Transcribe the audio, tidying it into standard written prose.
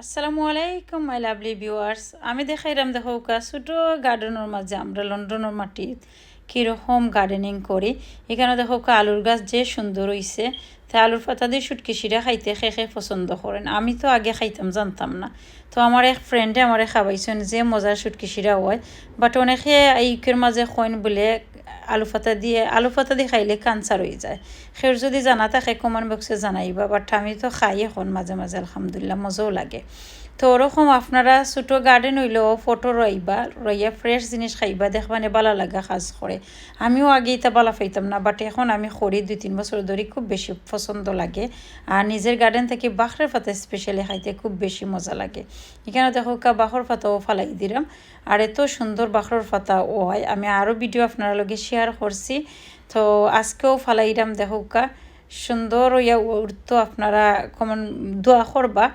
আসসালামু আলাইকুম my lovely viewers. আমি দেখাইলাম দেখো ছোটো গার্ডেনের মাঝে আমরা লন্ডনের মাটিত কীরকম গার্ডেনিং করি। এখানে দেখো আলুর গাছ যে সুন্দর হইছে। তা আলুর পাতা দিয়ে সুটকিসিরা খাইতে খেয়ে পছন্দ করেন। আমি তো আগে খাইতাম, জানতাম না। তো আমার এক ফ্রেন্ডে আমারে খাওয়াইছেন যে মজার সুটকিসিরা হয়। বাট অনেকে এইকের মাঝে কইন বলে আলু পাতা দিয়ে খাইলে ক্যান্সার হয়ে যায়। সের যদি জানা থাকে কমেন্ট বক্সে জানাইবা। বাট আমি তো খাই এখন মাঝে মাঝে, আলহামদুলিল্লাহ, মজাও লাগে। তো ওরকম আপনারা ছোটো গার্ডেন হইলেও ফটো রইয়া ফ্রেশ জিনিস খাইবা, দেখবানে ভালো লাগা কাজ করে। আমিও আগে এটা ভালো পাইতাম না, বাট এখন আমি করি 2-3 বছর ধরে, খুব বেশি পছন্দ লাগে। আর নিজের গার্ডেন থেকে বাখরের পাতা স্পেশালি খাইতে খুব বেশি মজা লাগে। এখানে দেখো বাখর পাতাও ফালাই দিলাম। আর এত সুন্দর বাখর পাতা হয়, আমি আরও ভিডিও আপনার লগে শেয়ার করছি। তো আজকেও ফালাইলাম, দেখো সুন্দর হইয়া উঠতো। আপনারা কমন দোয়া করবা।